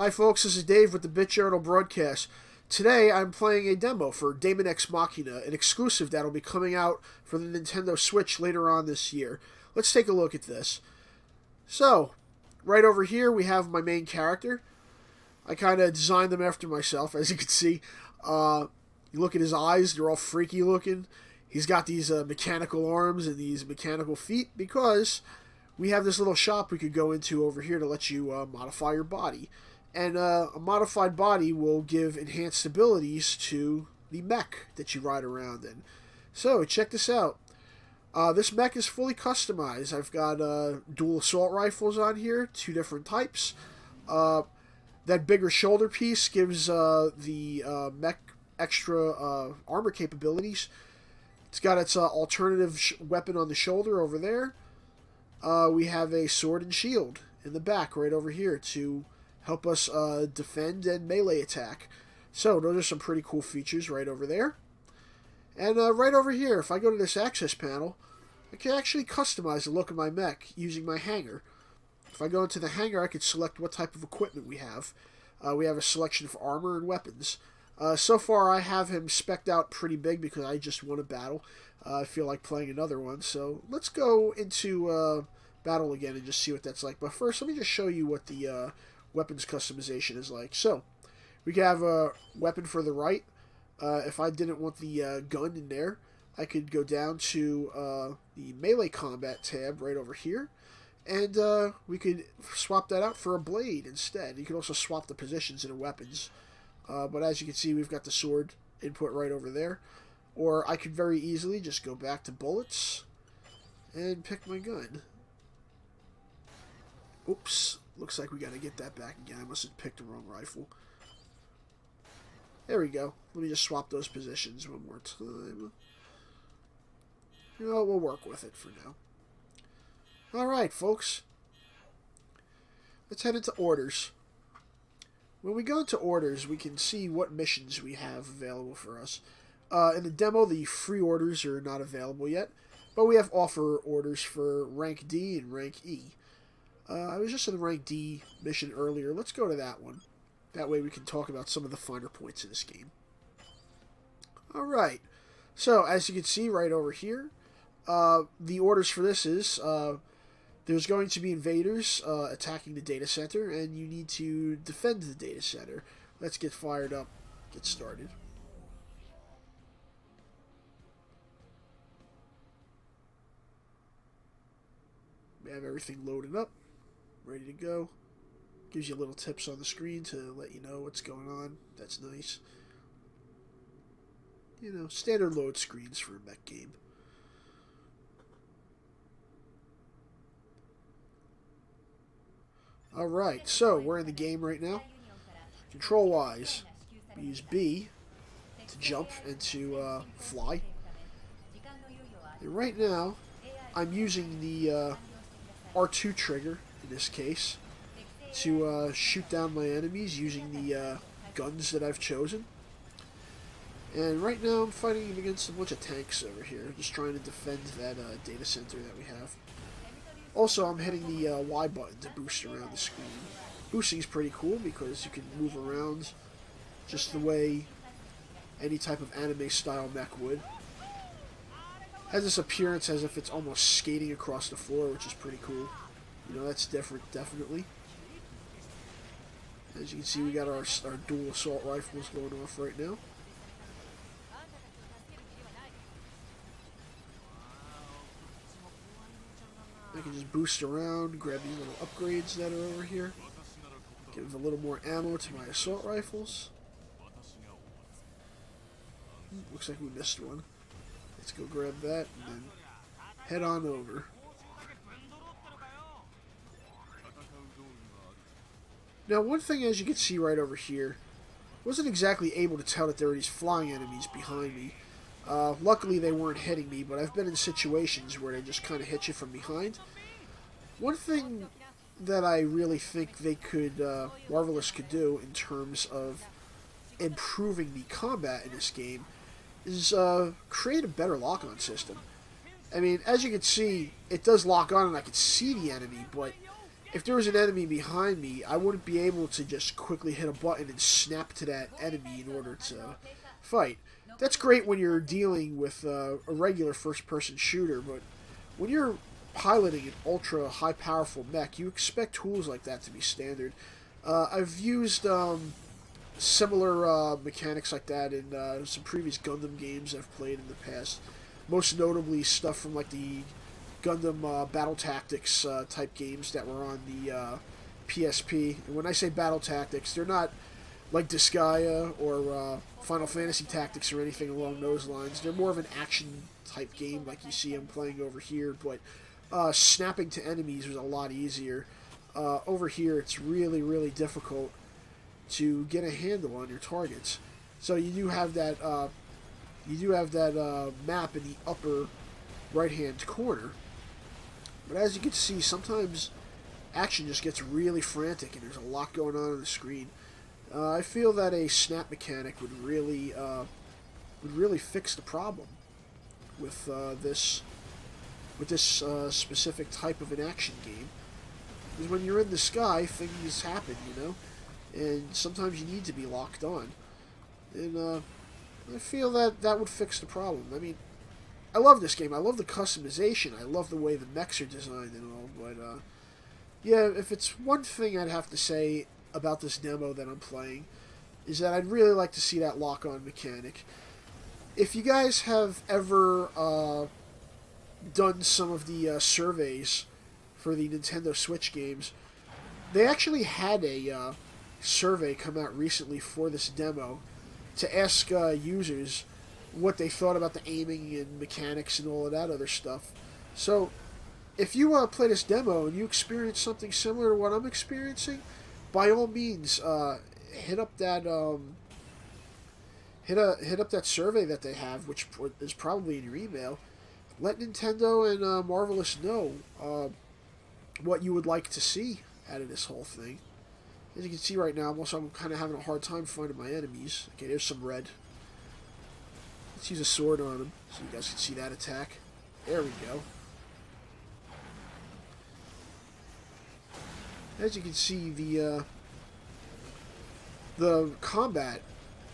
Hi folks, this is Dave with the Bit Journal broadcast. Today I'm playing a demo for Daemon Ex Machina, an exclusive that'll be coming out for the Nintendo Switch later on this year. Let's take a look at this. So, right over here we have my main character. I kind of designed them after myself, as you can see. You look at his eyes, they're all freaky looking. He's got these mechanical arms and these mechanical feet because we have this little shop we could go into over here to let you modify your body. And a modified body will give enhanced abilities to the mech that you ride around in. So, check this out. This mech is fully customized. I've got dual assault rifles on here, 2 different types. That bigger shoulder piece gives the mech extra armor capabilities. It's got its alternative weapon on the shoulder over there. We have a sword and shield in the back right over here to help us defend and melee attack. So those are some pretty cool features right over there. And right over here, if I go to this access panel, I can actually customize the look of my mech using my Hangar. If I go into the Hangar, I can select what type of equipment we have. We have a selection for armor and weapons. So far, I have him spec'd out pretty big because I just won a battle. I feel like playing another one. So let's go into battle again and just see what that's like. But first, let me just show you what the weapons customization is like. So we can have a weapon for the right. If I didn't want the gun in there, I could go down to the melee combat tab right over here, and we could swap that out for a blade instead. You can also swap the positions in the weapons, but as you can see, we've got the sword input right over there. Or I could very easily just go back to bullets and pick my gun. Oops. Looks like we got to get that back again. I must have picked the wrong rifle. There we go. Let me just swap those positions one more time. You know, we'll work with it for now. Alright, folks. Let's head into orders. When we go into orders, we can see what missions we have available for us. In the demo, the free orders are not available yet, but we have offer orders for rank D and rank E. I was just in the rank D mission earlier. Let's go to that one. That way we can talk about some of the finer points of this game. Alright. So, as you can see right over here, the orders for this is, there's going to be invaders attacking the data center, and you need to defend the data center. Let's get fired up. Get started. We have everything loaded up. Ready to go. Gives you little tips on the screen to let you know what's going on. That's nice. You know, standard load screens for a mech game. Alright, so we're in the game right now. Control-wise, we use B to jump and to fly. And right now, I'm using the R2 trigger, in this case, to shoot down my enemies using the guns that I've chosen. And right now I'm fighting against a bunch of tanks over here, just trying to defend that data center that we have. Also, I'm hitting the Y button to boost around the screen. Boosting is pretty cool because you can move around just the way any type of anime style mech would. Has this appearance as if it's almost skating across the floor, which is pretty cool. You know, that's different, definitely. As you can see, we got our dual assault rifles going off right now. I can just boost around, grab these little upgrades that are over here. Give a little more ammo to my assault rifles. Looks like we missed one. Let's go grab that and then head on over. Now, one thing, as you can see right over here, wasn't exactly able to tell that there were these flying enemies behind me. Luckily, they weren't hitting me, but I've been in situations where they just kind of hit you from behind. One thing that I really think they could, Marvelous could do in terms of improving the combat in this game is create a better lock-on system. I mean, as you can see, it does lock on and I can see the enemy, but if there was an enemy behind me, I wouldn't be able to just quickly hit a button and snap to that enemy in order to fight. That's great when you're dealing with a regular first-person shooter, but when you're piloting an ultra high powerful mech, you expect tools like that to be standard. I've used similar mechanics like that in some previous Gundam games I've played in the past. Most notably stuff from like the Gundam Battle Tactics type games that were on the PSP. And when I say Battle Tactics, they're not like Disgaea or Final Fantasy Tactics or anything along those lines. They're more of an action type game like you see I'm playing over here, but snapping to enemies was a lot easier. Over here, it's really, really difficult to get a handle on your targets. So you do have that map in the upper right-hand corner. But as you can see, sometimes action just gets really frantic, and there's a lot going on the screen. I feel that a snap mechanic would really fix the problem with this specific type of an action game. Because when you're in the sky, things happen, you know, and sometimes you need to be locked on. And I feel that would fix the problem. I mean, I love this game. I love the customization. I love the way the mechs are designed and all. But yeah, if it's one thing I'd have to say about this demo that I'm playing, is that I'd really like to see that lock-on mechanic. If you guys have ever done some of the surveys for the Nintendo Switch games, they actually had a survey come out recently for this demo to ask users what they thought about the aiming and mechanics and all of that other stuff. So, if you play this demo and you experience something similar to what I'm experiencing, by all means, hit up that hit up that survey that they have, which is probably in your email. Let Nintendo and Marvelous know what you would like to see out of this whole thing. As you can see right now, I'm kind of having a hard time finding my enemies. Okay, there's some red. Let's use a sword on him so you guys can see that attack. There we go. As you can see, the combat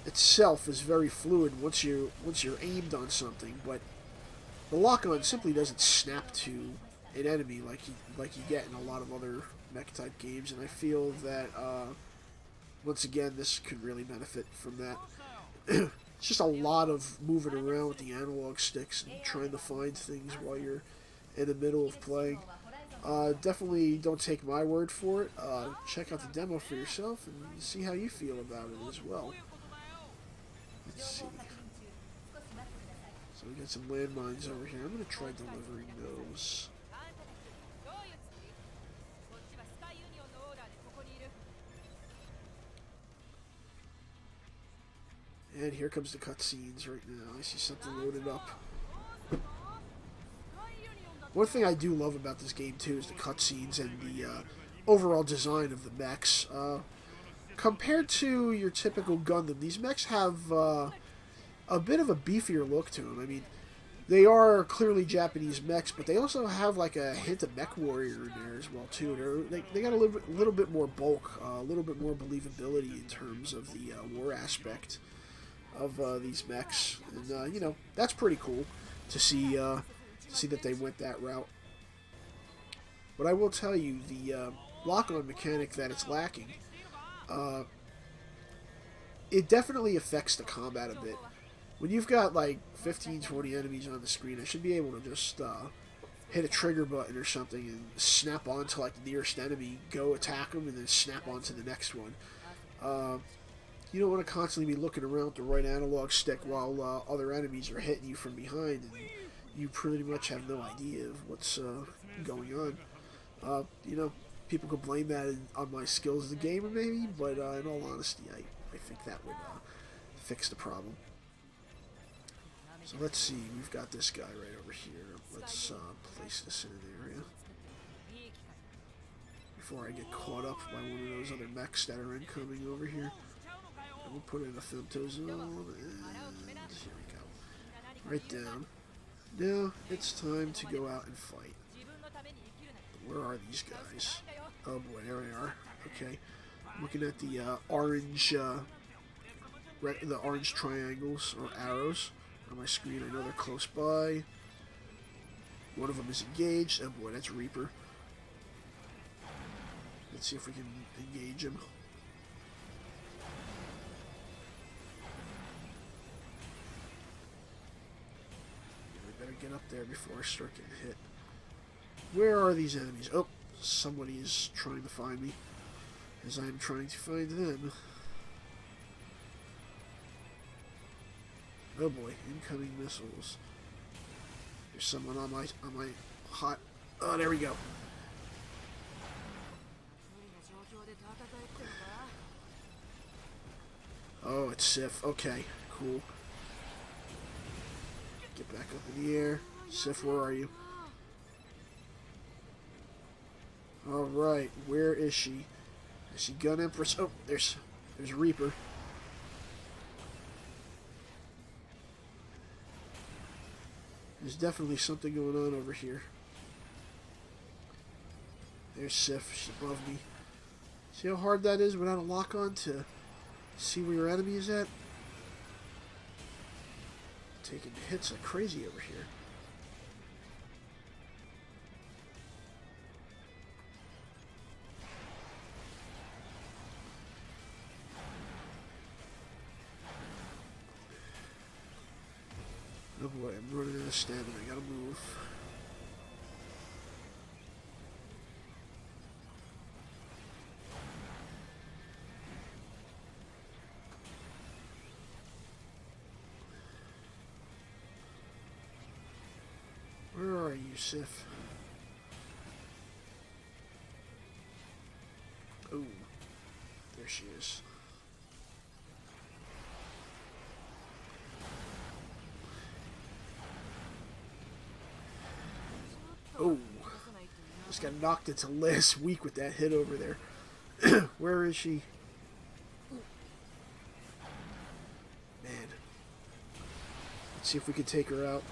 itself is very fluid once you're aimed on something, but the lock-on simply doesn't snap to an enemy like you get in a lot of other mech type games, and I feel that once again this could really benefit from that. It's just a lot of moving around with the analog sticks and trying to find things while you're in the middle of playing. Definitely don't take my word for it. Check out the demo for yourself and see how you feel about it as well. Let's see. So we got some landmines over here. I'm going to try delivering those. And here comes the cutscenes right now. I see something loaded up. One thing I do love about this game too is the cutscenes and the overall design of the mechs. Compared to your typical Gundam, these mechs have a bit of a beefier look to them. I mean, they are clearly Japanese mechs, but they also have like a hint of Mech Warrior in there as well too. They got a little bit more bulk, a little bit more believability in terms of the war aspect of these mechs, and you know, that's pretty cool to see that they went that route. But I will tell you, the lock-on mechanic that it's lacking, it definitely affects the combat a bit. When you've got like 15-20 enemies on the screen, I should be able to just hit a trigger button or something and snap onto like the nearest enemy, go attack them, and then snap onto the next one. You don't want to constantly be looking around with the right analog stick while other enemies are hitting you from behind, and you pretty much have no idea of what's going on. You know, people could blame that on my skills as a gamer, maybe, but in all honesty, I think that would fix the problem. So let's see, we've got this guy right over here. Let's place this in an area before I get caught up by one of those other mechs that are incoming over here. And we'll put in a femtozone, and here we go. Right down. Now, it's time to go out and fight. Where are these guys? Oh boy, there we are. Okay, looking at the orange, the orange triangles or arrows on my screen. I know they're close by. One of them is engaged. Oh boy, that's Reaper. Let's see if we can engage him. We better get up there before I start getting hit. Where are these enemies? Oh, somebody is trying to find me, as I am trying to find them. Oh boy, incoming missiles. There's someone on my hot. Oh, there we go. Oh, it's Sif. Okay, cool. Get back up in the air. Sif, where are you? Alright, where is she? Is she Gun Empress? Oh, there's Reaper. There's definitely something going on over here. There's Sif. She's above me. See how hard that is without a lock-on to see where your enemy is at? Taking hits like crazy over here. Oh boy, I'm running out of stamina. I gotta move. Where are you, Sif? Oh, there she is. Oh, just got knocked into last week with that hit over there. Where is she? Man. Let's see if we can take her out.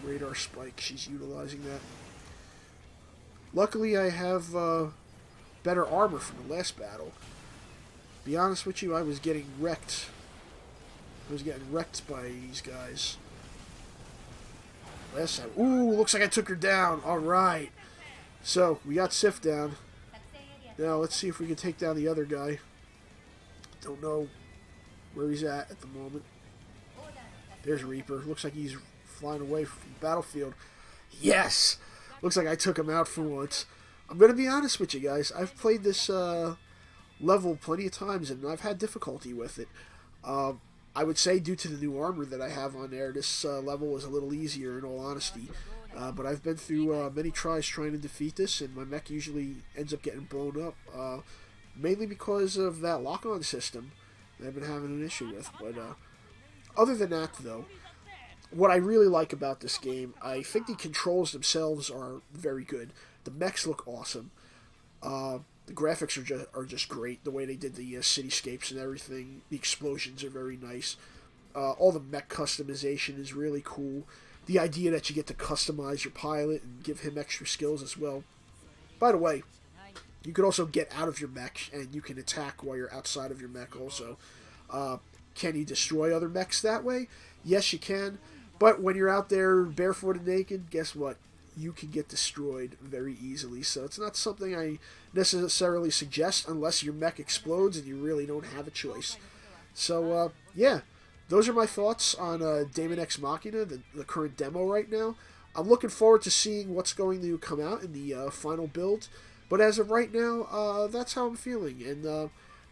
Radar spike, she's utilizing that. Luckily, I have better armor from the last battle. Be honest with you, I was getting wrecked. I was getting wrecked by these guys. Last time. Ooh, looks like I took her down. Alright. So, we got Sif down. Now, let's see if we can take down the other guy. Don't know where he's at the moment. There's Reaper. Looks like he's flying away from the battlefield. Yes! Looks like I took him out for once. I'm going to be honest with you guys. I've played this level plenty of times, and I've had difficulty with it. I would say due to the new armor that I have on there, this level is a little easier in all honesty. But I've been through many tries trying to defeat this, and my mech usually ends up getting blown up. Mainly because of that lock-on system that I've been having an issue with. But other than that, though, what I really like about this game, I think the controls themselves are very good. The mechs look awesome. The graphics are just great. The way they did the cityscapes and everything. The explosions are very nice. All the mech customization is really cool. The idea that you get to customize your pilot and give him extra skills as well. By the way, you can also get out of your mech and you can attack while you're outside of your mech also. Can you destroy other mechs that way? Yes, you can. But when you're out there barefoot and naked, guess what? You can get destroyed very easily. So it's not something I necessarily suggest unless your mech explodes and you really don't have a choice. So, yeah. Those are my thoughts on Daemon Ex Machina, the current demo right now. I'm looking forward to seeing what's going to come out in the final build. But as of right now, that's how I'm feeling. And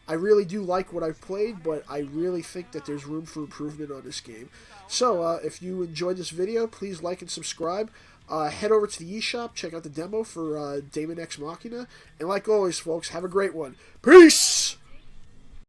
I really do like what I've played, but I really think that there's room for improvement on this game. So, if you enjoyed this video, please like and subscribe. Head over to the eShop, check out the demo for Daemon Ex Machina. And like always, folks, have a great one. Peace!